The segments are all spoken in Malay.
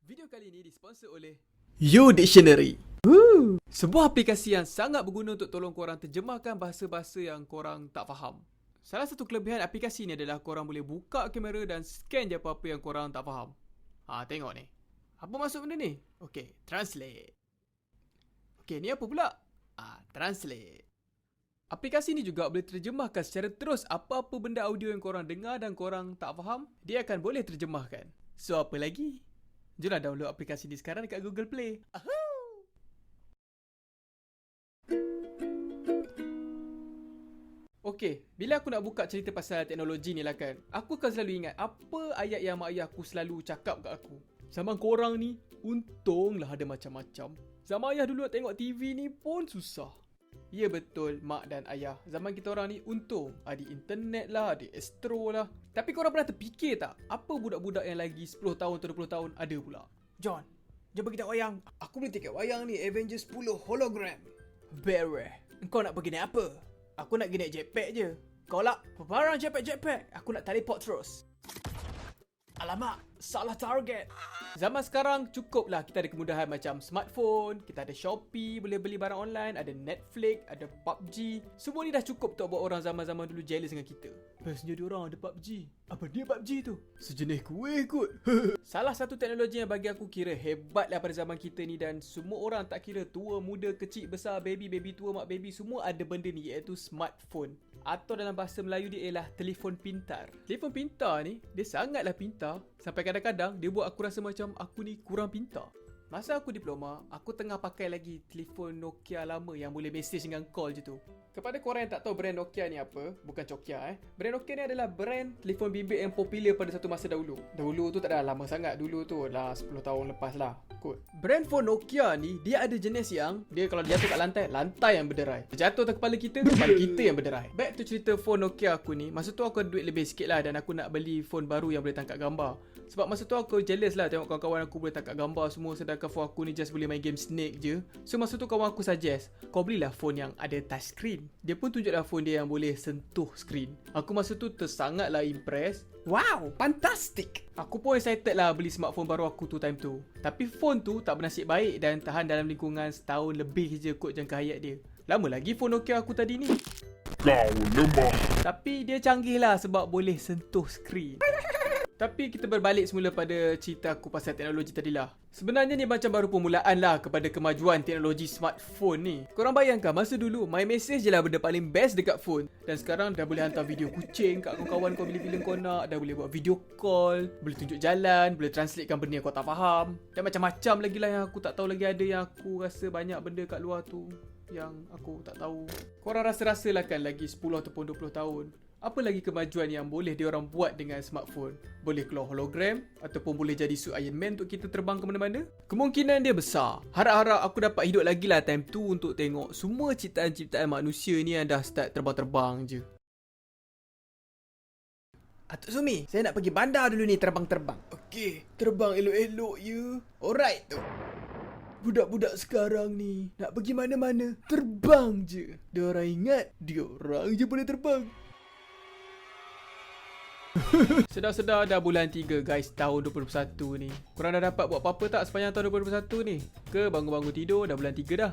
Video kali ini disponsor oleh You Dictionary. Sebuah aplikasi yang sangat berguna untuk tolong korang terjemahkan bahasa-bahasa yang korang tak faham. Salah satu kelebihan aplikasi ni adalah korang boleh buka kamera dan scan je apa-apa yang korang tak faham. Tengok ni. Apa maksud benda ni? Okay, translate. Okay, ni apa pula? Translate. Aplikasi ni juga boleh terjemahkan secara terus apa-apa benda audio yang korang dengar dan korang tak faham, dia akan boleh terjemahkan. So, apa lagi? Jomlah download aplikasi ni sekarang dekat Google Play. Okay, bila aku nak buka cerita pasal teknologi ni lah kan, aku akan selalu ingat apa ayat yang mak ayah aku selalu cakap kat aku. Zaman korang ni, untunglah ada macam-macam. Zaman ayah dulu nak tengok TV ni pun susah. Ya betul, mak dan ayah. Zaman kita orang ni untung. Ada internet lah, ada Astro lah. Tapi korang pernah terfikir tak? Apa budak-budak yang lagi 10 tahun atau 20 tahun ada pula? John, jom pergi tengok wayang. Aku boleh tiket wayang ni, Avengers 10 hologram. Very. Kau nak pergi naik apa? Aku nak pergi naik jetpack je. Kau lah, pebarang jetpack. Aku nak teleport terus. Alamak, salah target. Zaman sekarang cukuplah kita ada kemudahan macam smartphone, kita ada Shopee, boleh beli barang online, ada Netflix, ada PUBG. Semua ni dah cukup untuk buat orang zaman-zaman dulu jealous dengan kita. Bestnya diorang ada PUBG. Apa dia PUBG tu? Sejenis kuih kot. Salah satu teknologi yang bagi aku kira hebatlah pada zaman kita ni, dan semua orang tak kira tua, muda, kecil, besar, baby tua, mak baby, semua ada benda ni, iaitu smartphone. Atau dalam bahasa Melayu dia ialah telefon pintar. Telefon pintar ni, dia sangatlah pintar. Sampai kadang-kadang, dia buat aku rasa macam aku ni kurang pintar. Masa aku diploma, aku tengah pakai lagi telefon Nokia lama yang boleh mesej dengan call je tu. Kepada korang yang tak tahu brand Nokia ni apa, bukan Nokia Brand Nokia ni adalah brand telefon bimbit yang popular pada satu masa dahulu. Dahulu tu tak dah lama sangat, dulu tu dah 10 tahun lepas lah kot. Brand phone Nokia ni, dia ada jenis yang dia kalau jatuh kat lantai yang berderai. Jatuh atas kepala kita yang berderai. Back to cerita phone Nokia aku ni, masa tu aku ada duit lebih sikit lah dan aku nak beli phone baru yang boleh tangkap gambar. Sebab masa tu aku jealous lah tengok kawan-kawan aku boleh tangkap gambar semua, sedangkan phone aku ni just boleh main game Snake je. So masa tu kawan aku suggest, kau belilah phone yang ada touch screen. Dia pun tunjuklah phone dia yang boleh sentuh screen. Aku masa tu tersangatlah impress. Wow, fantastic. Aku pun excited lah beli smartphone baru aku tu time tu. Tapi phone tu tak bernasib baik dan tahan dalam lingkungan setahun lebih je kot jangka hayat dia. Lama lagi phone Nokia aku tadi ni. Kau lemah. Tapi dia canggih lah sebab boleh sentuh skrin. Tapi kita berbalik semula pada cerita aku pasal teknologi tadilah. Sebenarnya ni macam baru permulaan lah kepada kemajuan teknologi smartphone ni. Korang bayangkan masa dulu my message je lah benda paling best dekat phone. Dan sekarang dah boleh hantar video kucing kat kawan-kawan kau bila-bila kau nak. Dah boleh buat video call, boleh tunjuk jalan, boleh translatekan benda yang kau tak faham. Dan macam-macam lagi lah yang aku tak tahu lagi ada, yang aku rasa banyak benda kat luar tu yang aku tak tahu. Korang rasa-rasalah kan lagi 10 ataupun 20 tahun, apa lagi kemajuan yang boleh diorang buat dengan smartphone? Boleh keluar hologram ataupun boleh jadi suit Iron Man untuk kita terbang ke mana-mana? Kemungkinan dia besar. Harap-harap aku dapat hidup lagi lah time tu untuk tengok semua ciptaan-ciptaan manusia ni yang dah start terbang-terbang je. Atuk Sumi, saya nak pergi bandar dulu ni terbang-terbang. Okey, terbang elok-elok ya. Alright tu. Budak-budak sekarang ni nak pergi mana-mana terbang je. Diorang ingat diorang je boleh terbang. Sedar-sedar dah bulan 3 guys, tahun 2021 ni. Korang dah dapat buat apa-apa tak sepanjang tahun 2021 ni? Ke bangun-bangun tidur dah bulan 3 dah?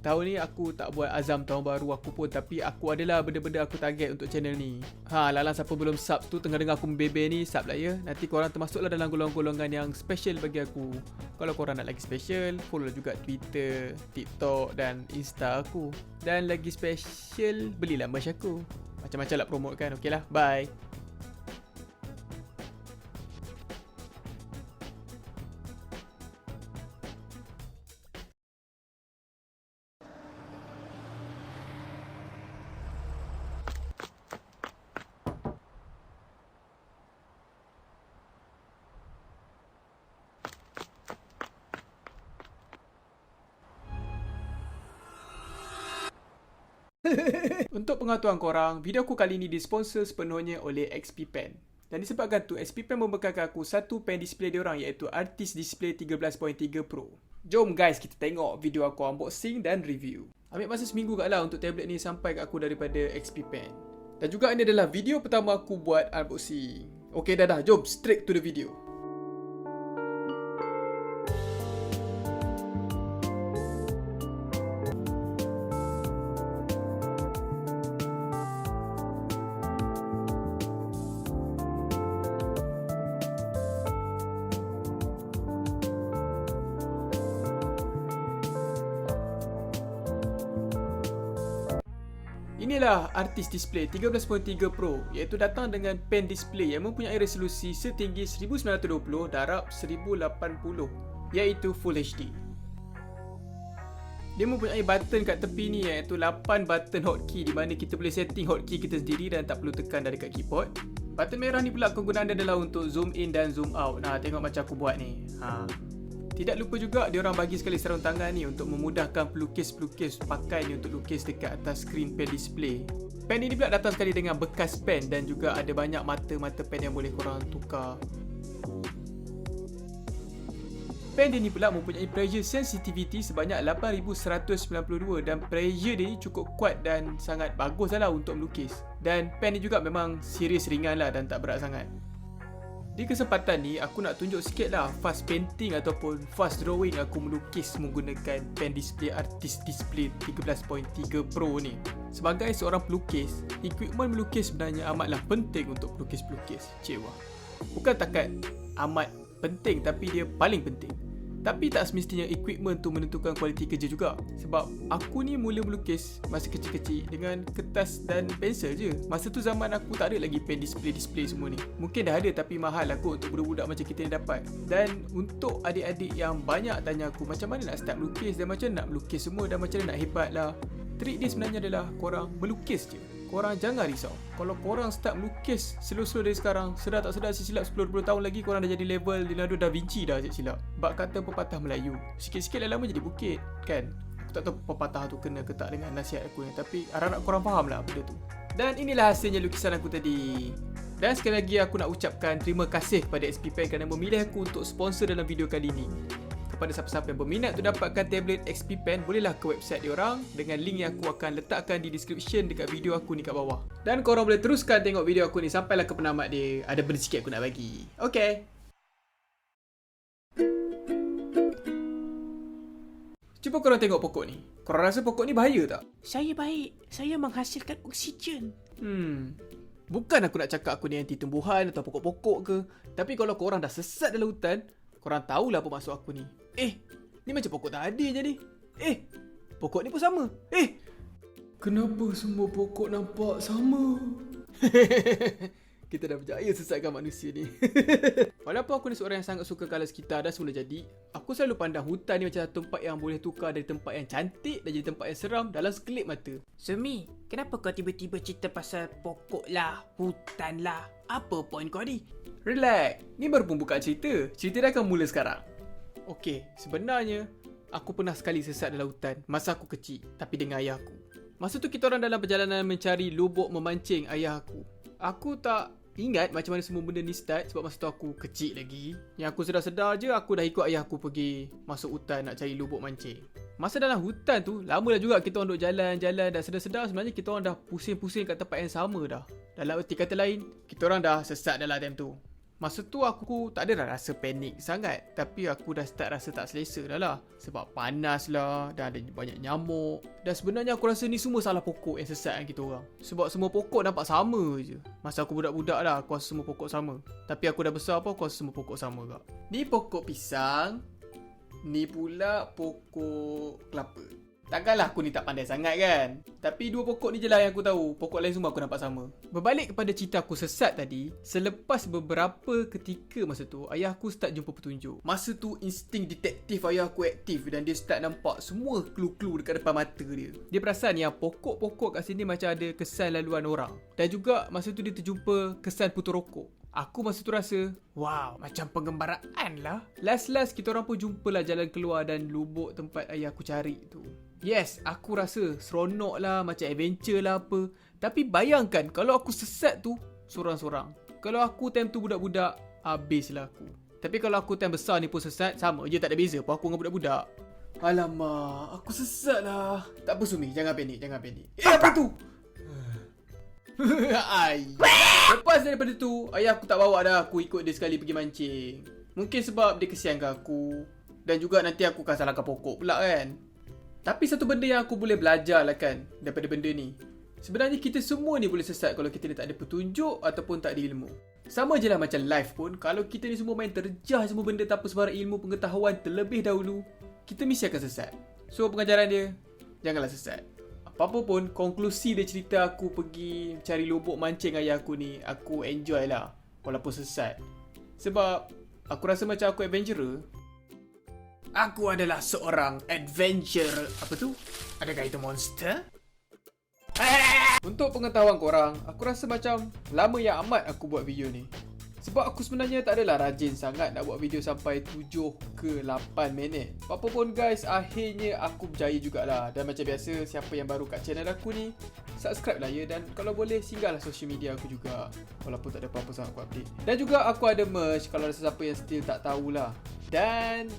Tahun ni aku tak buat azam tahun baru aku pun, tapi aku adalah benda-benda aku target untuk channel ni. Lalang siapa belum sub tu tengah dengar aku membebe ni, sub lah ya. Nanti korang termasuklah dalam golongan-golongan yang special bagi aku. Kalau korang nak lagi special, follow juga Twitter, TikTok dan Insta aku. Dan lagi special, belilah merch aku. Macam-macam lah promote kan. Okey lah, bye. Untuk pengetahuan korang, video aku kali ini disponsor sepenuhnya oleh XP Pen. Dan disebabkan tu, XP Pen membekalkan aku satu pen display diorang, iaitu Artis Display 13.3 Pro. Jom guys, kita tengok video aku unboxing dan review. Ambil masa seminggu kat lah untuk tablet ni sampai kat aku daripada XP Pen. Dan juga ini adalah video pertama aku buat unboxing. Okay dah, jom straight to the video. Inilah Artist Display 13.3 Pro, iaitu datang dengan pen display yang mempunyai resolusi setinggi 1920 darab 1080, iaitu Full HD. Dia mempunyai button kat tepi ni, iaitu 8 button hotkey di mana kita boleh setting hotkey kita sendiri dan tak perlu tekan dari kat keyboard. Button merah ni pula kegunaan dia adalah untuk zoom in dan zoom out. Nah, tengok macam aku buat ni. Tidak lupa juga diorang bagi sekali sarung tangan ni untuk memudahkan pelukis-pelukis pakai ni untuk lukis dekat atas skrin pen display. Pen ini pula datang sekali dengan bekas pen dan juga ada banyak mata-mata pen yang boleh korang tukar. Pen dia ni pula mempunyai pressure sensitivity sebanyak 8192 dan pressure dia ni cukup kuat dan sangat bagus lah untuk melukis. Dan pen ni juga memang serius ringan lah dan tak berat sangat. Di kesempatan ni, aku nak tunjuk sikit lah fast painting ataupun fast drawing aku melukis menggunakan pen display Artist Display 13.3 Pro ni. Sebagai seorang pelukis, equipment melukis sebenarnya amatlah penting untuk pelukis-pelukis. Cewa. Bukan takat amat penting, tapi dia paling penting. Tapi tak semestinya equipment tu menentukan kualiti kerja juga. Sebab aku ni mula melukis masa kecil-kecil dengan kertas dan pensel je. Masa tu zaman aku tak ada lagi pen display semua ni. Mungkin dah ada tapi mahal lah kot untuk budak-budak macam kita ni dapat. Dan untuk adik-adik yang banyak tanya aku macam mana nak start melukis dan macam nak melukis semua dan macam mana nak hebat lah, trik dia sebenarnya adalah korang melukis je. Korang jangan risau. Kalau korang start melukis slow-slow dari sekarang, sedar tak sedar silap 10-20 tahun lagi korang dah jadi level Leonardo da Vinci dah silap. Bak kata pepatah Melayu, sikit-sikit lama-lama jadi bukit, kan? Aku tak tahu pepatah tu kena ke tak dengan nasihat aku ni, tapi harap korang faham lah benda tu. Dan inilah hasilnya lukisan aku tadi. Dan sekali lagi aku nak ucapkan terima kasih kepada SP Pen kerana memilih aku untuk sponsor dalam video kali ni. Kepada siapa-siapa yang berminat untuk dapatkan tablet XP Pen, bolehlah ke website diorang dengan link yang aku akan letakkan di description dekat video aku ni kat bawah. Dan korang boleh teruskan tengok video aku ni sampailah ke penamat dia. Ada benda sikit aku nak bagi. Okay. Cuba korang tengok pokok ni. Korang rasa pokok ni bahaya tak? Saya baik. Saya menghasilkan oksigen. Bukan aku nak cakap aku ni anti tumbuhan atau pokok-pokok ke. Tapi kalau korang dah sesat dalam hutan, korang tahulah apa maksud aku ni. Ni macam pokok tadi je ni. Pokok ni pun sama. Kenapa semua pokok nampak sama? Kita dah berjaya sesatkan manusia ni. Walaupun aku ni seorang yang sangat suka colour sekitar dan semula jadi, aku selalu pandang hutan ni macam tempat yang boleh tukar dari tempat yang cantik dan jadi tempat yang seram dalam sekelip mata. Sumi, kenapa kau tiba-tiba cerita pasal pokok lah, hutan lah? Apa point kau ni? Relax, ni baru pembukaan cerita. Cerita dah akan mula sekarang. Okey, sebenarnya aku pernah sekali sesat dalam hutan masa aku kecil, tapi dengan ayah aku. Masa tu kita orang dalam perjalanan mencari lubuk memancing ayah aku. Aku tak ingat macam mana semua benda ni start sebab masa tu aku kecil lagi. Yang aku sedar-sedar je aku dah ikut ayah aku pergi masuk hutan nak cari lubuk mancing. Masa dalam hutan tu, lama dah juga kita orang duk jalan-jalan dan sedar-sedar sebenarnya kita orang dah pusing-pusing kat tempat yang sama dah. Dalam erti kata lain, kita orang dah sesat dalam time tu. Masa tu aku tak ada rasa panik sangat, tapi aku dah start rasa tak selesa dah lah. Sebab panas lah dan ada banyak nyamuk. Dan sebenarnya aku rasa ni semua salah pokok yang sesatkan kita orang. Sebab semua pokok nampak sama je. Masa aku budak-budak lah aku rasa semua pokok sama. Tapi aku dah besar apa aku rasa semua pokok sama kak. Ni pokok pisang, ni pula pokok kelapa. Takkanlah aku ni tak pandai sangat kan. Tapi dua pokok ni je lah yang aku tahu. Pokok lain semua aku nampak sama. Berbalik kepada cerita aku sesat tadi, selepas beberapa ketika masa tu, ayah aku start jumpa petunjuk. Masa tu insting detektif ayah aku aktif dan dia start nampak semua clue-clue dekat depan mata dia. Dia perasan yang pokok-pokok kat sini macam ada kesan laluan orang. Dan juga masa tu dia terjumpa kesan putu rokok. Aku masa tu rasa, wow, macam penggembaraan lah. Last kita orang pun jumpalah jalan keluar dan lubuk tempat ayah aku cari tu. Yes, aku rasa seronok lah, macam adventure lah apa. Tapi bayangkan kalau aku sesat tu sorang-sorang. Kalau aku time tu budak-budak, habislah aku. Tapi kalau aku time besar ni pun sesat, sama je, tak ada beza pun aku dengan budak-budak. Alamak, aku sesat lah. Tak apa Sumi, jangan panik. Apa tu? Lepas daripada tu, ayah aku tak bawa dah aku ikut dia sekali pergi mancing. Mungkin sebab dia kesiankan aku. Dan juga nanti aku akan salahkan pokok pula kan. Tapi satu benda yang aku boleh belajar lah kan daripada benda ni. Sebenarnya kita semua ni boleh sesat kalau kita ni tak ada petunjuk ataupun tak ada ilmu. Sama je lah macam life pun. Kalau kita ni semua main terjah semua benda tanpa sebarang ilmu pengetahuan terlebih dahulu, kita mesti akan sesat. So pengajaran dia, janganlah sesat. Apa pun, konklusi dia cerita aku pergi cari lubuk mancing ayah aku ni, aku enjoy lah. Walaupun sesat. Sebab aku rasa macam aku adventurer. Aku adalah seorang adventurer. Apa tu? Adakah itu monster? Untuk pengetahuan korang, aku rasa macam lama yang amat aku buat video ni. Sebab aku sebenarnya tak adalah rajin sangat nak buat video sampai 7 ke 8 minit. Apa pun guys, akhirnya aku berjaya jugalah. Dan macam biasa, siapa yang baru kat channel aku ni, subscribe lah ya. Dan kalau boleh, singgahlah social media aku juga. Walaupun tak ada apa-apa sangat aku update. Dan juga aku ada merch kalau ada sesiapa yang still tak tahulah. Dan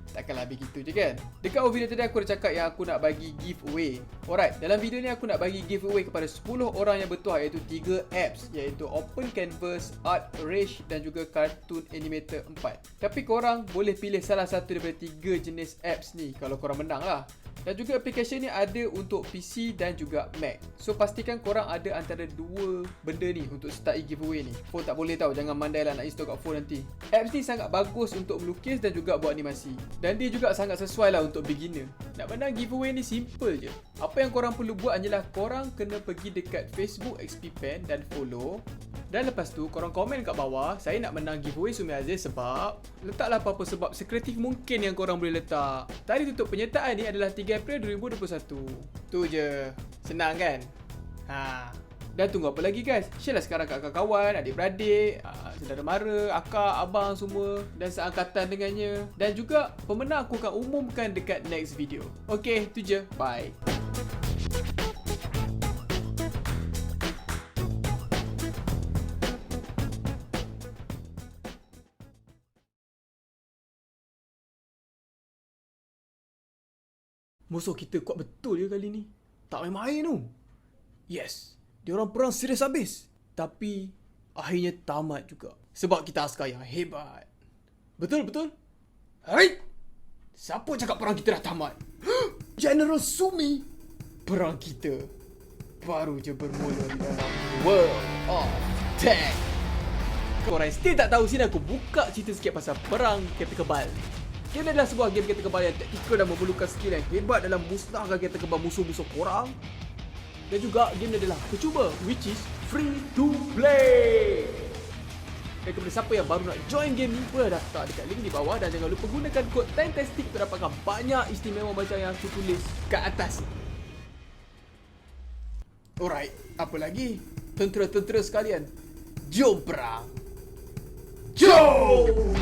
takkanlah begitu je kan. Dekat awal video tadi aku dah cakap yang aku nak bagi giveaway. Alright, dalam video ni aku nak bagi giveaway kepada 10 orang yang bertuah, iaitu 3 apps, iaitu Open Canvas, Art Rage dan juga Cartoon Animator 4. Tapi korang boleh pilih salah satu daripada 3 jenis apps ni kalau korang menang lah. Dan juga aplikasi ni ada untuk PC dan juga Mac. So pastikan korang ada antara 2 benda ni untuk start giveaway ni. Phone tak boleh tau, jangan mandai lah nak install kat phone nanti. Apps ni sangat bagus untuk melukis dan juga buat animasi. Dan dia juga sangat sesuai lah untuk beginner. Nak menang giveaway ni simple je. Apa yang korang perlu buat hanyalah korang kena pergi dekat Facebook XP Pen dan follow. Dan lepas tu korang komen kat bawah, saya nak menang giveaway Sumi Aziz sebab. Letaklah apa-apa sebab sekreatif mungkin yang korang boleh letak. Tarikh tutup penyertaan ni adalah 3 April 2021. Tu je. Senang kan? Dan tunggu apa lagi guys? Share lah sekarang kat kawan-kawan, adik-beradik, saudara mara, akak, abang semua dan seangkatan dengannya. Dan juga pemenang aku akan umumkan dekat next video. Okay, tu je. Bye. Musuh kita kuat betul ya kali ni. Tak main-main tu. Yes, diorang perang serius habis. Tapi akhirnya tamat juga. Sebab kita askar yang hebat. Betul-betul? Hai! Siapa cakap perang kita dah tamat? General Sumi! Perang kita baru je bermula di dalam World of Tank. Korang still tak tahu, sini aku buka cerita sikit pasal perang kereta kebal. Game ni adalah sebuah game kereta kebal yang taktikal dan memerlukan skill yang hebat dalam musnahkan kereta kebal musuh-musuh korang. Dan juga game ni adalah percuma, which is free to play. Dan kepada siapa yang baru nak join game ni, boleh daftar dekat link di bawah. Dan jangan lupa gunakan kod TIMETASTIC untuk dapatkan banyak istimewa macam yang aku tulis kat atas. Alright, apa lagi? Tentera-tentera sekalian, jom perang. Jom!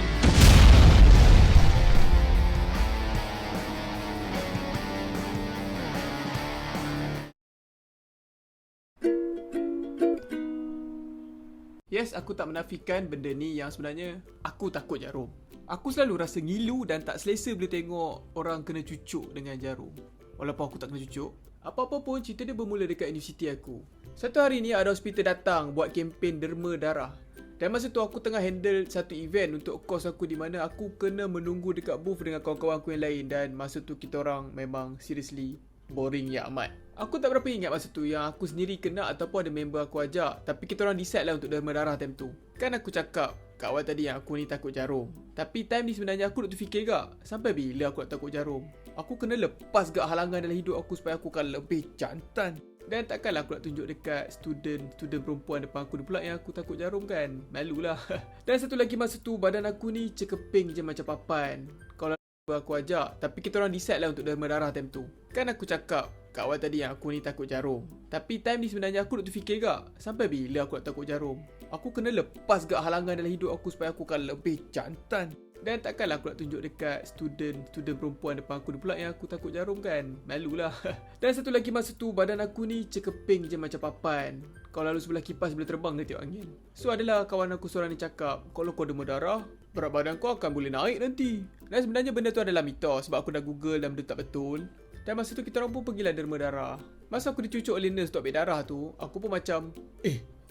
Yes, aku tak menafikan benda ni yang sebenarnya aku takut jarum. Aku selalu rasa ngilu dan tak selesa bila tengok orang kena cucuk dengan jarum. Walaupun aku tak kena cucuk. Apa-apa pun, cerita dia bermula dekat universiti aku. Satu hari ni ada hospital datang buat kempen derma darah. Dan masa tu aku tengah handle satu event untuk kos aku di mana aku kena menunggu dekat booth dengan kawan-kawan aku yang lain. Dan masa tu kita orang memang seriously boring ya amat. Aku tak berapa ingat masa tu yang aku sendiri kena ataupun ada member aku ajak. Tapi kita orang decide lah untuk derma darah time tu. Kan aku cakap kat awal tadi yang aku ni takut jarum. Tapi time ni sebenarnya aku duk terfikir gak, sampai bila aku nak takut jarum? Aku kena lepas gak halangan dalam hidup aku supaya aku kan lebih jantan. Dan takkanlah aku nak tunjuk dekat student perempuan depan aku ni pula yang aku takut jarum kan. Malulah. Dan satu lagi masa tu badan aku ni cekeping je macam papan. Kalau aku ajak, tapi kita orang decide lah untuk derma darah time tu. Kan aku cakap kat awal tadi yang aku ni takut jarum. Tapi time ni sebenarnya aku duk terfikir gak, sampai bila aku nak takut jarum? Aku kena lepas gak halangan dalam hidup aku supaya aku kan lebih jantan. Dan takkanlah aku nak tunjuk dekat student perempuan depan aku ni pula yang aku takut jarum kan. Malulah. Dan satu lagi masa tu badan aku ni cekeping je macam papan. Kalau lalu sebelah kipas boleh terbang dia tengok angin. So adalah kawan aku seorang ni cakap, kalau kau derma darah, berat badan kau akan boleh naik nanti. Dan sebenarnya benda tu adalah mitos sebab aku dah google dan benda tak betul. Dan masa tu kita orang pun pergilah derma darah. Masa aku dicucuk oleh nurse untuk ambil darah tu, aku pun macam,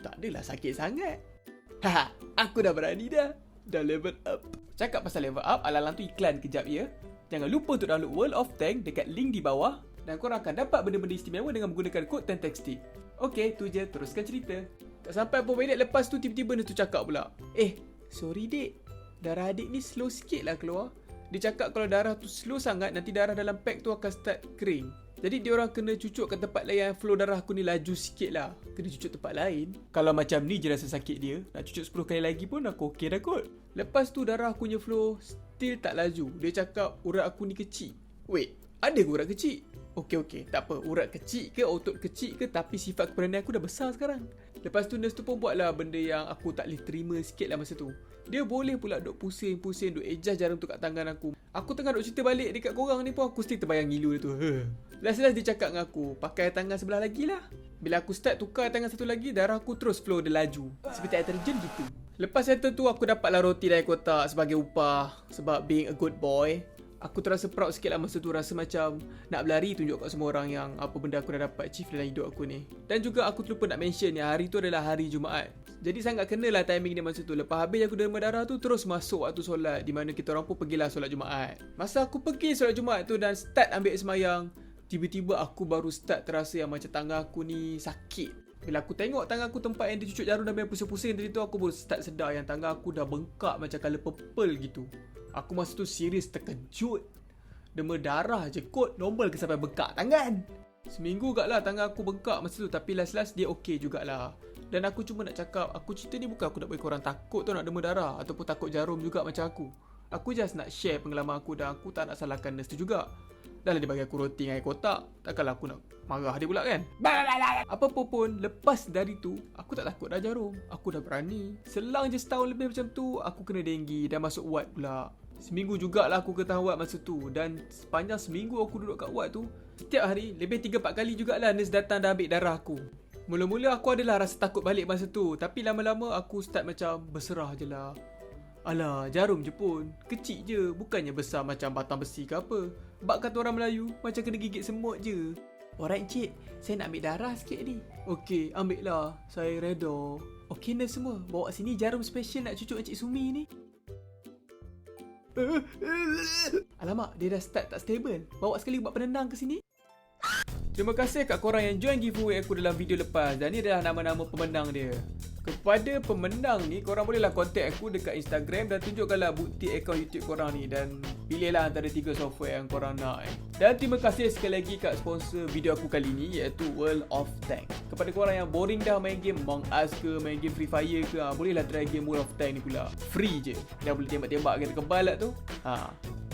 tak adalah sakit sangat. Haha, aku dah berani dah. Dah level up. Cakap pasal level up, alang-alang tu iklan kejap ya. Jangan lupa untuk download World of Tank dekat link di bawah. Dan korang akan dapat benda-benda istimewa dengan menggunakan kod TIMETASTIC. Okay, tu je, teruskan cerita. Tak sampai apa minit lepas tu tiba-tiba nurse tu cakap pula, sorry dek, darah adik ni slow sikit lah keluar. Dia cakap kalau darah tu slow sangat, nanti darah dalam pack tu akan start kering. Jadi diorang kena cucuk ke tempat lain yang flow darah aku ni laju sikit lah. Kena cucuk tempat lain. Kalau macam ni je rasa sakit dia, nak cucuk 10 kali lagi pun aku okey dah kot. Lepas tu darah aku punya flow still tak laju. Dia cakap urat aku ni kecil. Wait, ada ke urat kecil? Okey, tak apa. Urat kecil ke, otot kecil ke, tapi sifat keberanian aku dah besar sekarang. Lepas tu nurse tu pun buatlah benda yang aku tak boleh terima sikit lah masa tu. Dia boleh pula duk pusing-pusing, duk adjust jarum tu kat tangan aku. Aku tengah duk cerita balik dekat korang ni pun aku still terbayang gila dia tu. Last-last dia cakap dengan aku, pakai tangan sebelah lagi lah. Bila aku start tukar tangan satu lagi, darah aku terus flow dia laju. Seperti air terjun gitu. Lepas settle tu aku dapatlah roti dari kotak sebagai upah. Sebab being a good boy, aku terasa proud sikit lah masa tu. Rasa macam nak berlari tunjuk kat semua orang yang apa benda aku dah dapat achieve dalam hidup aku ni. Dan juga aku terlupa nak mention yang hari tu adalah hari Jumaat. Jadi sangat kenalah timing dia masa tu. Lepas habis aku derma darah tu, terus masuk waktu solat, di mana kita orang pun pergilah solat Jumaat. Masa aku pergi solat Jumaat tu dan start ambil sembahyang, tiba-tiba aku baru start terasa yang macam tangan aku ni sakit. Bila aku tengok tangan aku tempat yang dia cucuk jarum dan main pusing-pusing tadi tu, aku baru start sedar yang tangan aku dah bengkak macam colour purple gitu. Aku masa tu serius terkejut. Derma darah je kot, normal ke sampai bengkak tangan? Seminggu kat lah tangan aku bengkak masa tu, tapi last-last dia okey jugalah. Dan aku cuma nak cakap, aku cerita ni bukan aku nak bagi korang takut tau nak derma darah ataupun takut jarum juga macam aku. Aku just nak share pengalaman aku dan aku tak nak salahkan nurse tu juga. Dah lah dia bagi aku roti dengan air kotak, takkanlah aku nak marah dia pula kan? Apa pun, lepas dari tu, aku tak takut dah jarum. Aku dah berani. Selang je setahun lebih macam tu, aku kena denggi dan masuk ward pula. Seminggu jugalah aku ketahuan ward masa tu. Dan sepanjang seminggu aku duduk kat ward tu, setiap hari, lebih 3-4 kali jugalah nurse datang dah ambil darah aku. Mula-mula aku adalah rasa takut balik masa tu, tapi lama-lama aku start macam berserah je lah. Alah, jarum je pun. Kecil je, bukannya besar macam batang besi ke apa. Bak kata orang Melayu, macam kena gigit semut je. Alright cik, saya nak ambil darah sikit ni. Okey, ambil lah. Saya reda. Okey nurse semua, bawa sini jarum special nak cucuk Encik Sumi ni. Alamak, dia dah start tak stable. Bawa sekali buat penendang ke sini. Terima kasih kat korang yang join giveaway aku dalam video lepas. Dan ni adalah nama-nama pemenang dia. Kepada pemenang ni, korang bolehlah contact aku dekat Instagram dan tunjukkanlah bukti akaun YouTube korang ni. Dan pilihlah antara 3 software yang korang nak. Dan terima kasih sekali lagi kat sponsor video aku kali ni, iaitu World of Tanks. Kepada korang yang boring dah main game Among Us ke, main game Free Fire ke, bolehlah try game World of Tanks ni pula. Free je. Dah boleh tembak-tembak kereta kebal lah tu.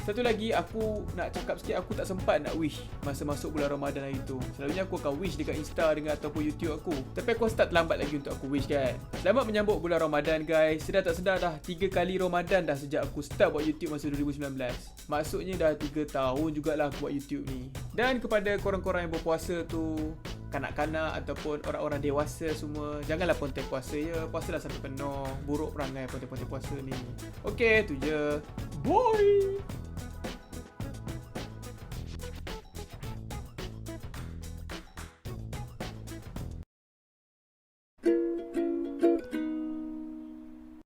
Satu lagi, aku nak cakap sikit, aku tak sempat nak wish masa masuk bulan Ramadan hari tu. Selalunya aku akan wish dekat Insta dengan ataupun YouTube aku. Tapi aku start terlambat lagi untuk aku wish kan. Selamat menyambut bulan Ramadan guys. Sedar tak sedar dah 3 kali Ramadan dah sejak aku start buat YouTube masa 2019. Maksudnya dah 3 tahun jugalah aku buat YouTube ni. Dan kepada korang-korang yang berpuasa tu, kanak-kanak ataupun orang-orang dewasa semua, janganlah pontek puasa ya. Puasalah sampai penuh. Buruk perangai pontek-pontek puasa ni. Okey, tu je. Bye.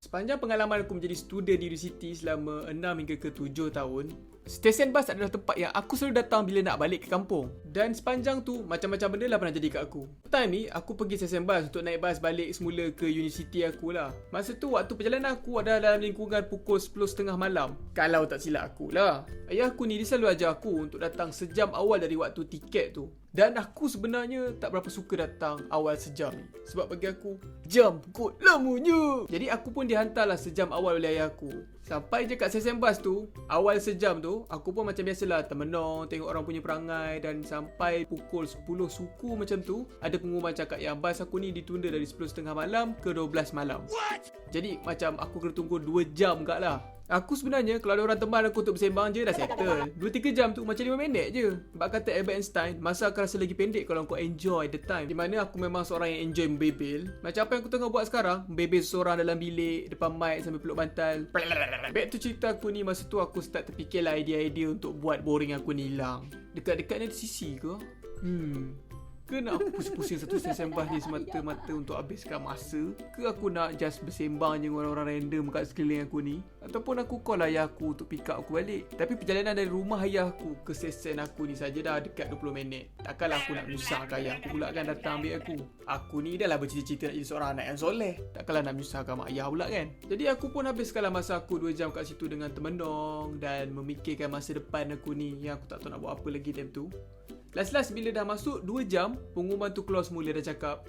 Sepanjang pengalaman aku menjadi student di universiti selama 6 hingga ke 7 tahun, stesen bas adalah tempat yang aku selalu datang bila nak balik ke kampung. Dan sepanjang tu, macam-macam benda lah pernah jadi kat aku. Time ni, aku pergi stesen bas untuk naik bas balik semula ke universiti aku lah. Masa tu, waktu perjalanan aku adalah dalam lingkungan pukul 10.30 malam. Kalau tak silap aku lah. Ayah aku ni, dia selalu ajar aku untuk datang sejam awal dari waktu tiket tu. Dan aku sebenarnya tak berapa suka datang awal sejam ni. Sebab bagi aku, jam kot lamanya. Jadi aku pun dihantarlah sejam awal oleh ayah aku. Sampai je kat stesen bas tu, awal sejam tu, aku pun macam biasalah termenung, tengok orang punya perangai. Dan sampai pukul 10 suku macam tu, ada pengumuman cakap yang bas aku ni ditunda dari 10.30 malam ke 12 malam. What? Jadi macam aku kena tunggu 2 jam kat lah. Aku sebenarnya kalau ada orang teman aku untuk bersembang je dah settle. 2-3 jam tu macam 5 minit je. Sebab kata Albert Einstein, masa akan rasa lagi pendek kalau kau enjoy the time. Di mana aku memang seorang yang enjoy membebel. Macam apa yang aku tengah buat sekarang, membebel seorang dalam bilik, depan mic sambil peluk bantal. Back to cerita aku ni, masa tu aku start terfikirlah idea-idea untuk buat boring aku ni hilang. Dekat-dekat ni ada sisi ke? Ke nak aku pusing-pusing satu stesen bas ni semata-mata untuk habiskan masa? Ke aku nak just bersembang je dengan orang-orang random kat sekeliling aku ni? Ataupun aku call ayah aku untuk pick up aku balik? Tapi perjalanan dari rumah ayah aku ke stesen aku ni saja dah dekat 20 minit. Takkanlah aku nak menyusahkan ayah aku pula kan datang ambil aku. Aku ni dah lah bercita-cita nak jadi seorang anak yang soleh. Takkanlah nak menyusahkan mak ayah pula kan? Jadi aku pun habiskanlah masa aku 2 jam kat situ dengan termenung dan memikirkan masa depan aku ni yang aku tak tahu nak buat apa lagi time tu. Last bila dah masuk 2 jam, pengumuman tu keluar semula dah cakap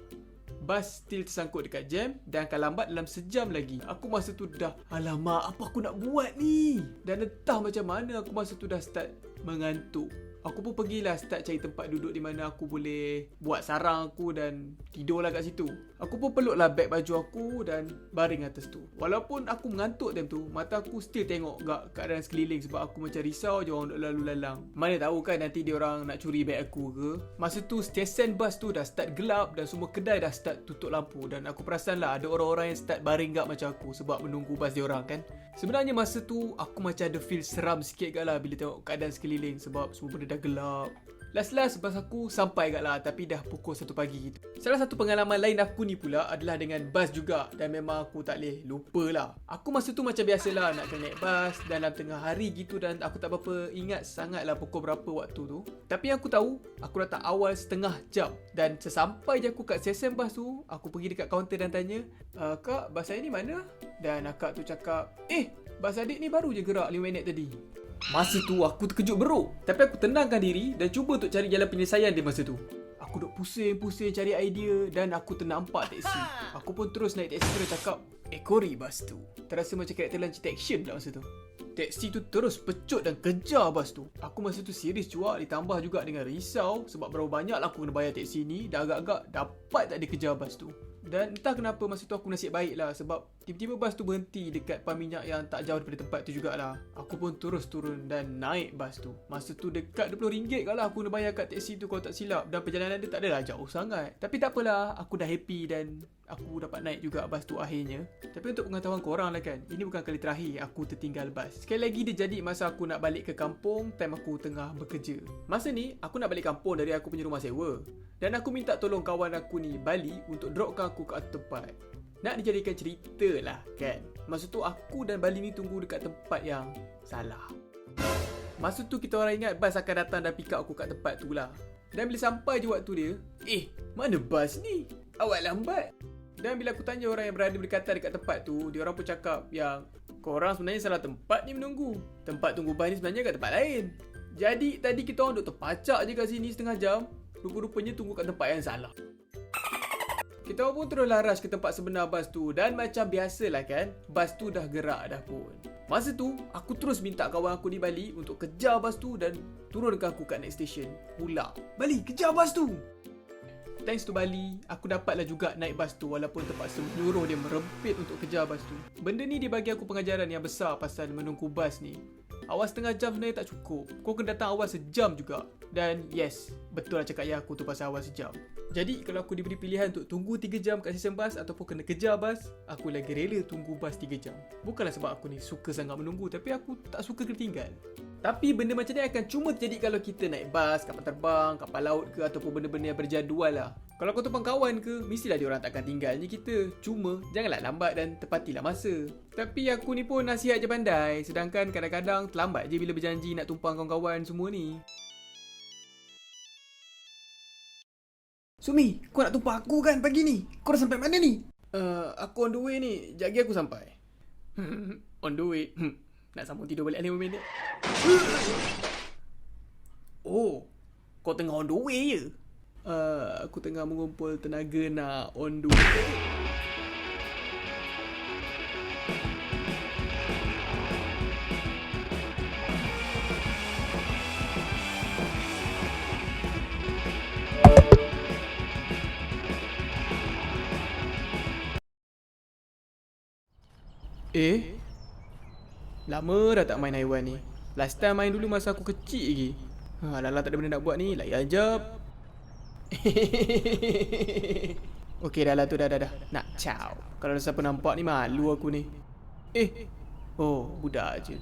bas still tersangkut dekat jam dan akan lambat dalam sejam lagi. Aku masa tu dah, alamak, apa aku nak buat ni? Dan entah macam mana aku masa tu dah start mengantuk. Aku pun pergilah start cari tempat duduk di mana aku boleh buat sarang aku dan tidurlah kat situ. Aku pun peluklah beg baju aku dan baring atas tu. Walaupun aku mengantuk time tu, mata aku still tengok gak keadaan sekeliling sebab aku macam risau je orang duk lalu lalang. Mana tahu kan nanti dia orang nak curi beg aku ke. Masa tu stesen bas tu dah start gelap dan semua kedai dah start tutup lampu dan aku perasan lah ada orang-orang yang start baring gak macam aku sebab menunggu bas dia orang kan. Sebenarnya masa tu aku macam ada feel seram sikit gak lah bila tengok keadaan sekeliling sebab semua benda dah gelap. Last bas aku sampai kat lah tapi dah pukul 1 pagi gitu. Salah satu pengalaman lain aku ni pula adalah dengan bas juga dan memang aku tak boleh lupa lah. Aku masa tu macam biasalah nak kena naik bas dan dalam tengah hari gitu dan aku tak berapa ingat sangat lah pukul berapa waktu tu. Tapi aku tahu aku datang awal setengah jam dan sesampai je aku kat stesen bas tu, aku pergi dekat kaunter dan tanya, "Kak, bas saya ni mana?" Dan akak tu cakap, "Bas adik ni baru je gerak 5 minit tadi." Masa tu aku terkejut beruk. Tapi aku tenangkan diri dan cuba untuk cari jalan penyelesaian di masa tu. Aku duk pusing-pusing cari idea dan aku ternampak teksi. Aku pun terus naik teksi terus cakap, "Kori bas tu." Terasa macam karakter dalam cerita action pula masa tu. Teksi tu terus pecut dan kejar bas tu. Aku masa tu serius cuak ditambah juga dengan risau sebab berapa banyak lah aku kena bayar teksi ni dan agak-agak dapat tak dikejar bas tu. Dan entah kenapa masa tu aku nasib baik lah sebab tiba-tiba bas tu berhenti dekat pam minyak yang tak jauh daripada tempat tu jugalah. Aku pun terus turun dan naik bas tu. Masa tu dekat RM20 kalau aku kena bayar kat teksi tu kalau tak silap. Dan perjalanan dia tak adalah jauh sangat. Tapi tak apalah, aku dah happy dan aku dapat naik juga bas tu akhirnya. Tapi untuk pengetahuan korang lah kan, ini bukan kali terakhir aku tertinggal bas. Sekali lagi dia jadi masa aku nak balik ke kampung time aku tengah bekerja. Masa ni aku nak balik kampung dari aku punya rumah sewa. Dan aku minta tolong kawan aku ni Bali untuk dropkan aku ke tempat. Nak dijadikan cerita lah kan. Masa tu aku dan Bali ni tunggu dekat tempat yang salah. Masa tu kita orang ingat bas akan datang dan pick up aku kat tempat tu lah. Dan bila sampai je waktu dia, mana bas ni? Awak lambat. Dan bila aku tanya orang yang berada berdekatan dekat tempat tu, dia orang pun cakap yang korang sebenarnya salah tempat ni menunggu. Tempat tunggu bas ni sebenarnya kat tempat lain. Jadi tadi kita orang duk terpacak je kat sini setengah jam. Rupa-rupanya tunggu kat tempat yang salah. Kita pun teruslah rush ke tempat sebenar bas tu. Dan macam biasalah kan, bas tu dah gerak dah pun. Masa tu, aku terus minta kawan aku di Bali untuk kejar bas tu dan turunkan aku kat next station. Pula, Bali, kejar bas tu! Thanks to Bali, aku dapatlah juga naik bas tu walaupun terpaksa menyuruh dia merempit untuk kejar bas tu. Benda ni dia bagi aku pengajaran yang besar pasal menunggu bas ni. Awal setengah jam sebenarnya tak cukup. Kau kena datang awal sejam juga. Dan yes, betul lah cakap ya aku tu pasal awal sejam. Jadi kalau aku diberi pilihan untuk tunggu 3 jam kat stesen bas ataupun kena kejar bas, aku lagi rela tunggu bas 3 jam. Bukanlah sebab aku ni suka sangat menunggu, tapi aku tak suka kena tinggal. Tapi benda macam ni akan cuma terjadi kalau kita naik bas, kapal terbang, kapal laut ke ataupun benda-benda yang berjadual lah. Kalau kau tumpang kawan ke, mestilah diorang takkan tinggalnya kita. Cuma, janganlah lambat dan tepatilah masa. Tapi aku ni pun nasihat je pandai. Sedangkan kadang-kadang terlambat je bila berjanji nak tumpang kawan-kawan semua ni. Sumi, kau nak tumpang aku kan pagi ni? Kau dah sampai mana ni? Aku on the way ni. Sekejap lagi aku sampai. On the way. Nak sambung tidur balik 5 minit. Oh, kau tengah on the way je? Aku tengah mengumpul tenaga nak on the way. Lama dah tak main haiwan ni. Last time main dulu masa aku kecil lagi. Lala tak ada benda nak buat ni, layan jap. Okey dah lah tu, dah. Nak ciao. Kalau ada siapa nampak ni malu aku ni. Oh, budak je.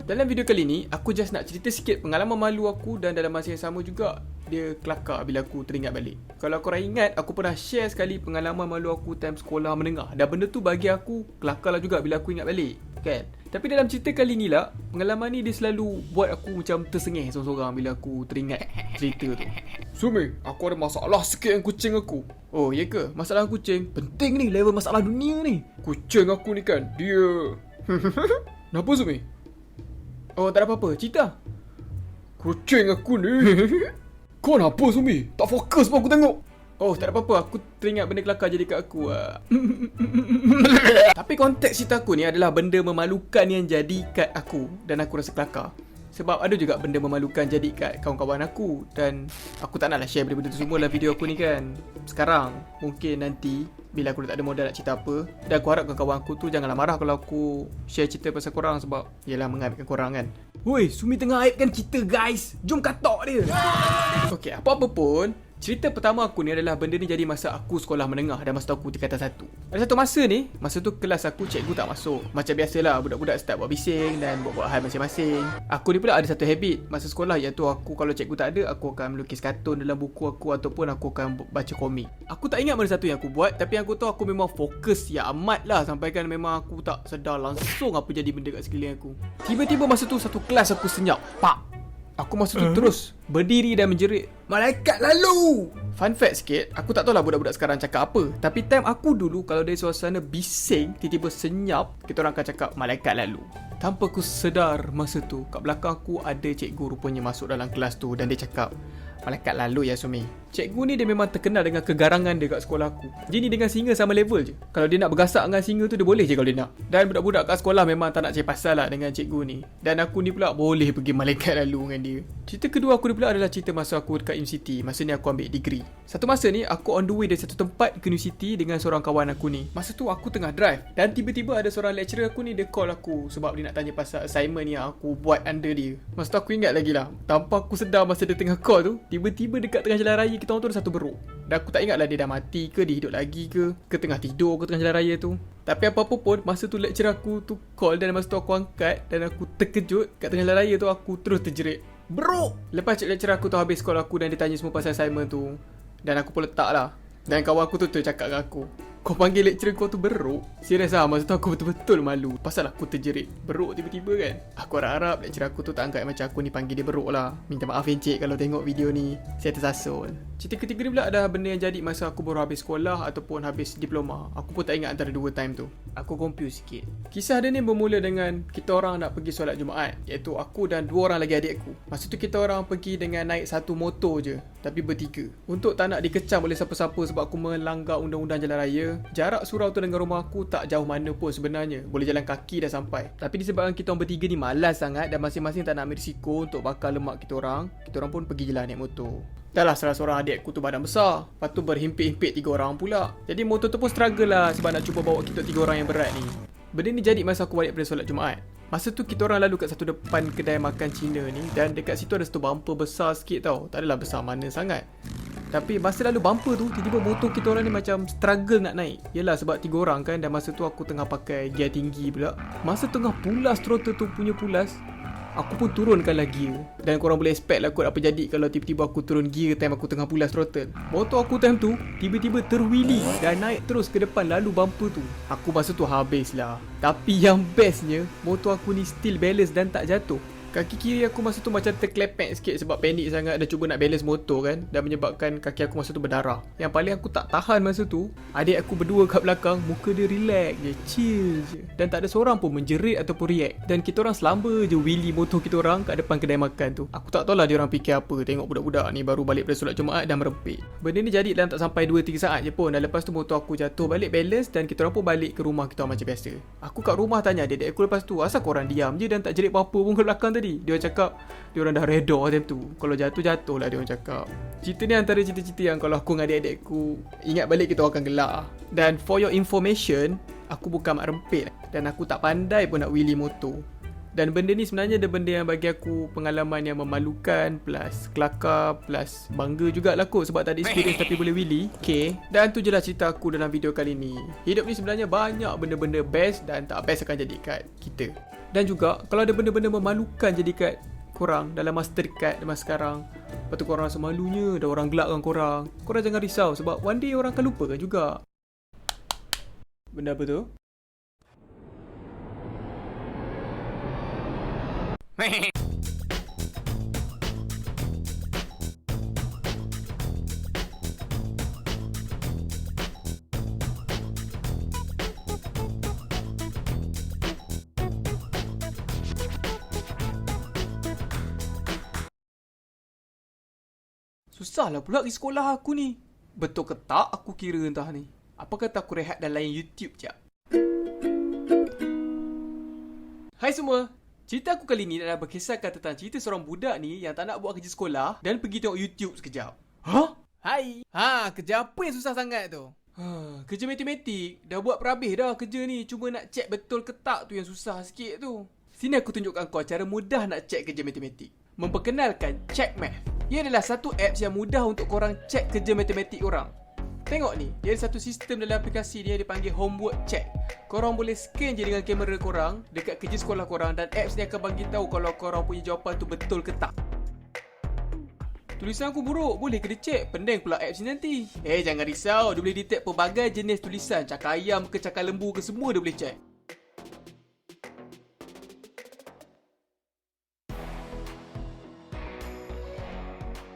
Dalam video kali ni, aku just nak cerita sikit pengalaman malu aku dan dalam masa yang sama juga dia kelakar bila aku teringat balik. Kalau korang ingat, aku pernah share sekali pengalaman malu aku time sekolah menengah. Dan benda tu bagi aku kelakar lah juga bila aku ingat balik, kan? Tapi dalam cerita kali ni lah, pengalaman ni dia selalu buat aku macam tersengih seorang-seorang bila aku teringat cerita tu. Sumi, aku ada masalah sikit dengan kucing aku. Oh, ya ke? Masalah kucing? Penting ni, level masalah dunia ni. Kucing aku ni kan, dia... Kenapa Sumi? Oh, tak ada apa-apa. Cerita. Kucing aku ni. Kau kenapa Sumi? Tak fokus pun aku tengok. Oh, tak ada apa-apa. Aku teringat benda kelakar jadi kat aku. Tapi konteks cerita aku ni adalah benda memalukan yang jadi kat aku dan aku rasa kelakar. Sebab ada juga benda memalukan jadi kat kawan-kawan aku. Dan aku tak naklah share benda-benda tu semua dalam video aku ni kan. Sekarang, mungkin nanti bila aku dah tak ada modal nak cerita apa. Dan aku harap kawan-kawan aku tu janganlah marah kalau aku share cerita pasal korang. Sebab yelah mengaibkan korang kan. Woi, Sumi tengah aibkan kita guys. Jom katok dia. Okey, apa-apa pun, cerita pertama aku ni adalah benda ni jadi masa aku sekolah menengah dan masa tu aku tingkatan 1. Ada satu masa ni, masa tu kelas aku cikgu tak masuk. Macam biasalah budak-budak start buat bising dan buat-buat hal masing-masing. Aku ni pula ada satu habit masa sekolah, iaitu aku kalau cikgu tak ada, aku akan melukis kartun dalam buku aku ataupun aku akan baca komik. Aku tak ingat mana satu yang aku buat, tapi aku tahu aku memang fokus ya amat lah sampai kan memang aku tak sedar langsung apa jadi benda kat sekeliling aku. Tiba-tiba masa tu satu kelas aku senyap. Pak! Aku masa tu terus berdiri dan menjerit, "Malaikat lalu!" Fun fact sikit, aku tak tahulah budak-budak sekarang cakap apa. Tapi time aku dulu, kalau dari suasana bising, tiba-tiba senyap, kita orang akan cakap, "Malaikat lalu." Tanpa aku sedar masa tu, kat belakang aku ada cikgu rupanya masuk dalam kelas tu dan dia cakap, "Malaikat lalu ya Sumi." Cikgu ni dia memang terkenal dengan kegarangan dia kat sekolah aku. Dia ni dengan singa sama level je. Kalau dia nak bergasak dengan singa tu, dia boleh je kalau dia nak. Dan budak-budak kat sekolah memang tak nak cari pasal lah dengan cikgu ni. Dan aku ni pula boleh pergi malaikat lalu dengan dia. Cerita kedua aku ni pula adalah cerita masa aku dekat universiti. Masa ni aku ambil degree. Satu masa ni aku on the way dari satu tempat ke universiti dengan seorang kawan aku ni. Masa tu aku tengah drive dan tiba-tiba ada seorang lecturer aku ni, dia call aku sebab dia nak tanya pasal assignment yang aku buat under dia. Masa tu aku ingat lagi lah, tanpa aku sedar masa dia tengah call tu, tiba-tiba dekat tengah jalan raya kita orang tu ada satu beruk. Dan aku tak ingat lah dia dah mati ke, dia hidup lagi ke tengah tidur ke tengah jalan raya tu. Tapi apa-apa pun, masa tu lecturer aku tu call dan masa tu aku angkat dan aku terkejut. Kat tengah jalan raya tu aku terus terjerit, "Bro!" Lepas lecturer aku tu habis call aku dan dia tanya semua pasal assignment tu. Dan aku pun letak lah. Dan kawan aku tu cakap dengan aku, "Kau panggil lecturer kau tu beruk?" Serius lah, masa tu aku betul-betul malu. Pasal aku terjerit beruk tiba-tiba kan. Aku harap lecturer aku tu tak angkat macam aku ni panggil dia beruk lah. Minta maaf encik kalau tengok video ni, saya tersasul. Cerita ketiga ni pula adalah benda yang jadi masa aku baru habis sekolah ataupun habis diploma. Aku pun tak ingat antara dua time tu. Aku confused sikit. Kisah dia ni bermula dengan kita orang nak pergi solat Jumaat, iaitu aku dan dua orang lagi adik aku. Masa tu kita orang pergi dengan naik satu motor je, tapi bertiga. Untuk tak nak dikecam oleh siapa-siapa sebab aku melanggar undang-undang jalan raya, jarak surau tu dengan rumah aku tak jauh mana pun sebenarnya. Boleh jalan kaki dah sampai. Tapi disebabkan kita orang bertiga ni malas sangat dan masing-masing tak nak ambil risiko untuk bakar lemak kita orang pun pergi je lah naik motor. Dah lah salah seorang adikku tu badan besar. Lepas tu berhimpit-himpit 3 orang pula. Jadi motor tu pun struggle lah sebab nak cuba bawa kita 3 orang yang berat ni. Benda ni jadi masa aku balik pada solat Jumaat. Masa tu kita orang lalu kat satu depan kedai makan Cina ni. Dan dekat situ ada satu bumper besar sikit tau. Tak adalah besar mana sangat. Tapi masa lalu bumper tu, tiba-tiba motor kita orang ni macam struggle nak naik. Yelah sebab 3 orang kan. Dan masa tu aku tengah pakai gear tinggi pula. Masa tengah pulas throttle tu punya pulas, aku pun turunkanlah gear. Dan korang boleh expect lah kot apa jadi kalau tiba-tiba aku turun gear time aku tengah pulas throttle. Motor aku time tu tiba-tiba terwheelie dan naik terus ke depan lalu bumper tu. Aku masa tu habis lah. Tapi yang bestnya, motor aku ni still balance dan tak jatuh. Kaki kiri aku masa tu macam terklepek sikit sebab panik sangat dah cuba nak balance motor kan. Dan menyebabkan kaki aku masa tu berdarah. Yang paling aku tak tahan masa tu, adik aku berdua kat belakang, muka dia relax je, chill je. Dan tak ada seorang pun menjerit ataupun react. Dan kita orang selamba je wheelie motor kita orang kat depan kedai makan tu. Aku tak tahulah dia orang fikir apa, tengok budak-budak ni baru balik dari solat Jumaat dan merempik. Benda ni jadi dalam tak sampai 2-3 saat je pun. Dan lepas tu motor aku jatuh balik balance dan kita orang pun balik ke rumah kita orang macam biasa. Aku kat rumah tanya adik aku lepas tu, asal korang diam je dan tak jerit apa-apa pun kat belakang tadi. Dia cakap dia orang dah reda time tu. Kalau jatuh-jatuh lah dia orang cakap. Cerita ni antara cerita-cerita yang kalau aku dengan adik-adik aku ingat balik kita akan gelak. Dan for your information, aku bukan mak rempit dan aku tak pandai pun nak wheelie motor. Dan benda ni sebenarnya ada benda yang bagi aku pengalaman yang memalukan plus kelakar plus bangga jugalah kot sebab tak ada experience tapi boleh wheelie. Okay. Dan tu je lah cerita aku dalam video kali ni. Hidup ni sebenarnya banyak benda-benda best dan tak best akan jadi kat kita. Dan juga kalau ada benda-benda memalukan jadi kat korang dalam masa terdekat masa sekarang, lepas tu korang rasa malunya, ada orang gelakkan korang, korang jangan risau sebab one day orang akan lupakan juga. Benda apa tu? Susahlah pula pergi sekolah aku ni. Betul ke tak aku kira entah ni. Apa kata aku rehat dan layan YouTube jap. Hai semua. Cerita aku kali ni adalah berkisahkan tentang cerita seorang budak ni yang tak nak buat kerja sekolah dan pergi tengok YouTube sekejap. Hah? Hai. Kerja apa yang susah sangat tu? Kerja matematik. Dah buat perhabis dah kerja ni. Cuma nak check betul ke tak tu yang susah sikit tu. Sini aku tunjukkan kau cara mudah nak check kerja matematik. Memperkenalkan CheckMath. Ia adalah satu apps yang mudah untuk korang check kerja matematik korang. Tengok ni, dia ada satu sistem dalam aplikasi dia dipanggil Homework Check. Korang boleh scan je dengan kamera korang dekat kerja sekolah korang dan apps ni akan bagi tahu kalau korang punya jawapan tu betul ke tak. Tulisan aku buruk, boleh kena check. Pendeng pula apps ni nanti. Jangan risau, dia boleh detect pelbagai jenis tulisan. Cakar ayam ke cakar lembu ke semua dia boleh check.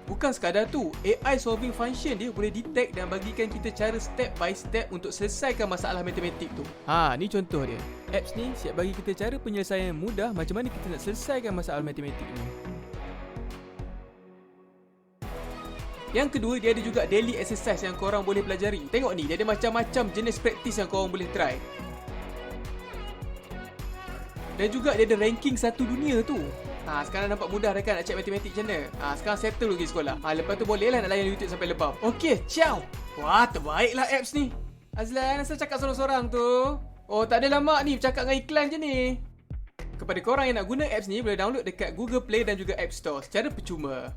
Bukan sekadar tu, AI solving function dia boleh detect dan bagikan kita cara step by step untuk selesaikan masalah matematik tu. Ni contoh dia. Apps ni siap bagi kita cara penyelesaian yang mudah macam mana kita nak selesaikan masalah matematik ni. Yang kedua, dia ada juga daily exercise yang korang boleh pelajari. Tengok ni, dia ada macam-macam jenis praktis yang korang boleh try. Dan juga dia ada ranking satu dunia tu. Sekarang nampak mudah dah kan nak check matematik macam mana. Sekarang settle lagi sekolah. Lepas tu boleh lah nak layan YouTube sampai lebam. Okey, ciao. Wah, terbaiklah apps ni. Azlan, asal cakap sorang-sorang tu? Oh, tak ada lama ni bercakap dengan iklan je ni. Kepada korang yang nak guna apps ni, boleh download dekat Google Play dan juga App Store secara percuma.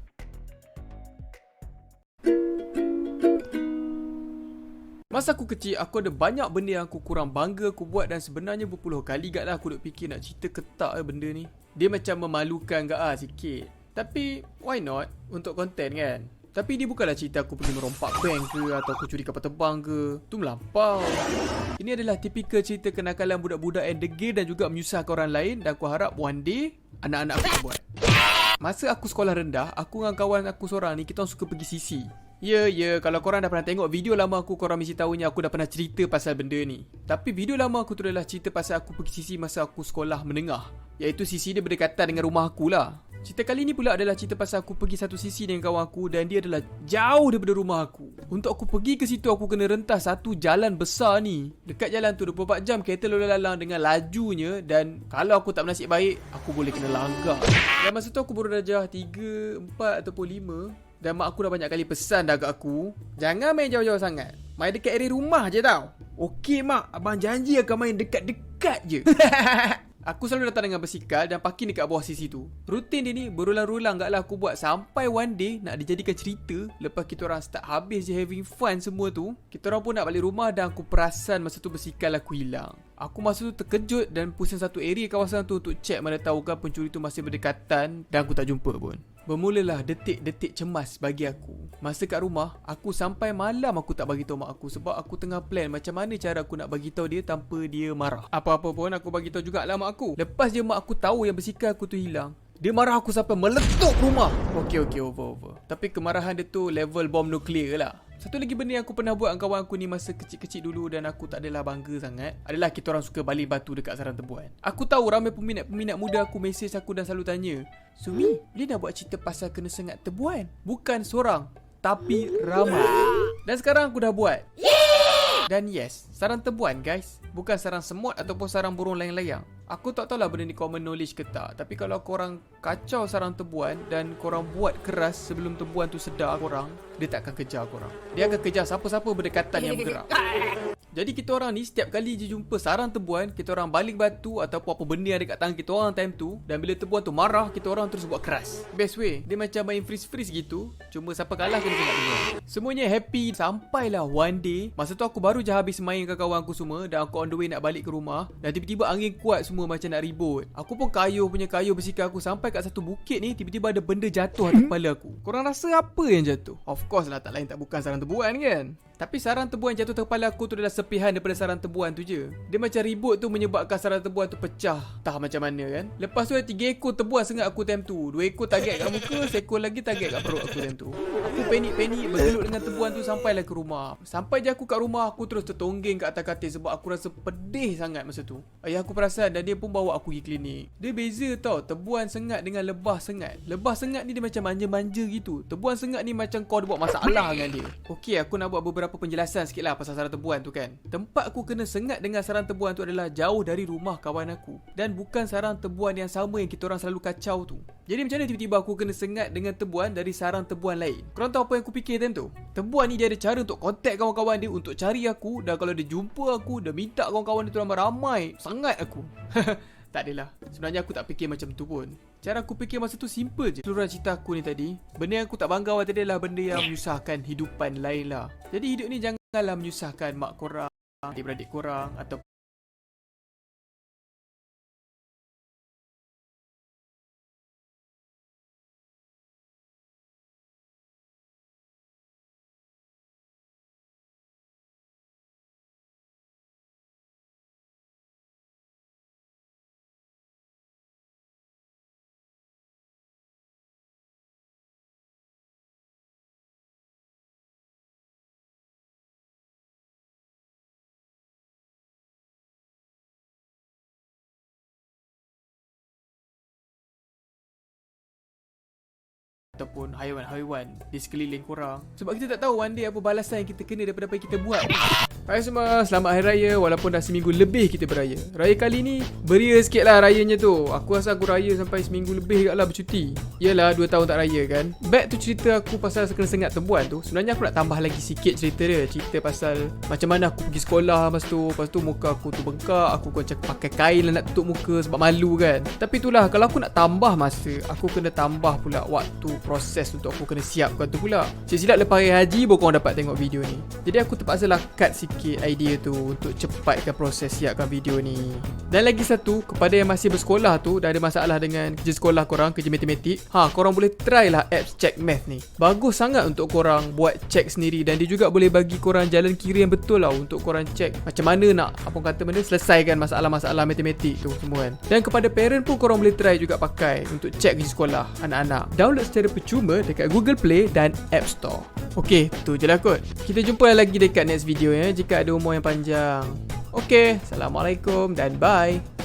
Masa aku kecil, aku ada banyak benda yang aku kurang bangga aku buat dan sebenarnya berpuluh kali gak lah aku duk fikir nak cerita ke tak benda ni. Dia macam memalukan gak sikit. Tapi, why not? Untuk konten kan? Tapi dia bukanlah cerita aku pergi merompak bank ke atau aku curi kapal terbang ke. Tu melampau. Ini adalah tipikal cerita kenakalan budak-budak yang degil dan juga menyusahkan orang lain dan aku harap one day, anak-anak aku buat. Masa aku sekolah rendah, aku dengan kawan aku seorang ni, kita orang suka pergi sisi. Ya, kalau korang dah pernah tengok video lama aku, korang mesti tahunya aku dah pernah cerita pasal benda ni. Tapi video lama aku tu adalah cerita pasal aku pergi sisi masa aku sekolah menengah. Iaitu sisi dia berdekatan dengan rumah aku lah. Cerita kali ni pula adalah cerita pasal aku pergi satu sisi dengan kawan aku dan dia adalah jauh daripada rumah aku. Untuk aku pergi ke situ, aku kena rentas satu jalan besar ni. Dekat jalan tu 24 jam kereta lalu lalang dengan lajunya dan kalau aku tak bernasib baik, aku boleh kena langgar. Dan masa tu aku baru darjah 3, 4 ataupun 5. Dan mak aku dah banyak kali pesan dah kat aku, jangan main jauh-jauh sangat. Main dekat area rumah je tau. Okey mak, abang janji akan main dekat-dekat je. Aku selalu datang dengan basikal dan parking dekat bawah sisi tu. Rutin dia ni berulang-ulang gak lah aku buat sampai one day nak dijadikan cerita. Lepas kita orang start habis je having fun semua tu, kita orang pun nak balik rumah dan aku perasan masa tu basikal aku hilang. Aku masa tu terkejut dan pusing satu area kawasan tu untuk check mana tahukah pencuri tu masih berdekatan dan aku tak jumpa pun. Bermulalah detik-detik cemas bagi aku. Masa kat rumah, aku sampai malam aku tak bagi tahu mak aku sebab aku tengah plan macam mana cara aku nak bagi tahu dia tanpa dia marah. Apa-apa pun aku bagi tahu jugalah mak aku. Lepas je mak aku tahu yang basikal aku tu hilang, dia marah aku sampai meletup rumah. Okey, over. Tapi kemarahan dia tu level bom nuklear lah. Satu lagi benda yang aku pernah buat dengan kawan aku ni masa kecil-kecil dulu dan aku tak adalah bangga sangat adalah kita orang suka baling batu dekat sarang tebuan. Aku tahu ramai peminat-peminat muda aku mesej aku dan selalu tanya, Sumi, dia nak buat cerita pasal kena sengat tebuan? Bukan seorang, tapi ramai. Dan sekarang aku dah buat. Dan yes, sarang tebuan guys, bukan sarang semut ataupun sarang burung layang-layang. Aku tak tahulah benda ni common knowledge ke tak, tapi kalau korang kacau sarang tebuan dan korang buat keras sebelum tebuan tu sedar korang, dia tak akan kejar korang. Dia akan kejar siapa-siapa berdekatan yang bergerak. Jadi kita orang ni setiap kali je jumpa sarang tebuan, kita orang baling batu ataupun apa benda yang ada kat tangan kita orang time tu, dan bila tebuan tu marah, kita orang terus buat keras. Best way, dia macam main freeze-freeze gitu, cuma siapa kalah kena tengok tebuan. Semuanya happy sampailah one day, masa tu aku baru je habis main dengan kawan aku semua dan aku on the way nak balik ke rumah dan tiba-tiba angin kuat semua macam nak ribut. Aku pun kayuh basikal aku sampai kat satu bukit ni, tiba-tiba ada benda jatuh atas kepala aku. Korang rasa apa yang jatuh? Of course lah, tak lain tak bukan sarang tebuan kan? Tapi sarang tebuan jatuh ke kepala aku tu adalah sepihan daripada sarang tebuan tu je. Dia macam ribut tu menyebabkan sarang tebuan tu pecah. Entah macam mana kan. Lepas tu ada 3 ekor tebuan sengat aku time tu. 2 ekor target kat muka, seekor lagi target kat perut aku time tu. Aku panik-panik bergelut dengan tebuan tu sampailah ke rumah. Sampai je aku kat rumah, aku terus tertonggeng kat atas katil sebab aku rasa pedih sangat masa tu. Ayah aku perasan dan dia pun bawa aku pergi klinik. Dia beza tau, tebuan sengat dengan lebah sengat. Lebah sengat ni dia macam manja-manja gitu. Tebuan sengat ni macam kau ada buat masalah dengan dia. Okey, aku nak buat beberapa penjelasan sikit lah pasal sarang tebuan tu kan. Tempat aku kena sengat dengan sarang tebuan tu adalah jauh dari rumah kawan aku. Dan bukan sarang tebuan yang sama yang kita orang selalu kacau tu. Jadi macam mana tiba-tiba aku kena sengat dengan tebuan dari sarang tebuan lain? Korang tahu apa yang aku fikir time tu? Tebuan ni dia ada cara untuk kontak kawan-kawan dia, untuk cari aku. Dan kalau dia jumpa aku, dia minta kawan-kawan dia tu ramai-ramai sangat aku. Tak adalah. Sebenarnya aku tak fikir macam tu pun. Cara aku fikir masa tu simple je. Seluruh cerita aku ni tadi, benda yang aku tak bangga tadi adalah benda yang menyusahkan hidupan lain lah. Jadi hidup ni janganlah menyusahkan mak korang, adik-beradik korang atau ataupun haiwan-haiwan di sekeliling korang. Sebab kita tak tahu one day apa balasan yang kita kena daripada apa yang kita buat. Hai semua, selamat Hari Raya walaupun dah seminggu lebih kita beraya. Raya kali ni beria sikit lah rayanya tu. Aku rasa aku raya sampai seminggu lebih kat lah bercuti. Yelah 2 tahun tak raya kan. Back to cerita aku pasal kena sengat tebuan tu. Sebenarnya aku nak tambah lagi sikit cerita dia. Cerita pasal macam mana aku pergi sekolah lepas tu muka aku tu bengkak. Aku macam pakai kain lah nak tutup muka sebab malu kan. Tapi itulah, kalau aku nak tambah masa, aku kena tambah pula waktu proses untuk aku kena siapkan tu pula. Silap lepas hari haji baru korang dapat tengok video ni. Jadi aku terpaksa lah cut sikit idea tu untuk cepatkan proses siapkan video ni. Dan lagi satu, kepada yang masih bersekolah tu dah ada masalah dengan kerja sekolah korang, kerja matematik, korang boleh try lah apps check math ni. Bagus sangat untuk korang buat check sendiri dan dia juga boleh bagi korang jalan kira yang betul lah untuk korang check macam mana nak selesaikan masalah-masalah matematik tu semua kan. Dan kepada parent pun korang boleh try juga pakai untuk check kerja sekolah anak-anak. Download secara percuma dekat Google Play dan App Store. Okey, tu je lah kot. Kita jumpa lagi dekat next video ya, jika ada umur yang panjang. Okey, Assalamualaikum dan bye.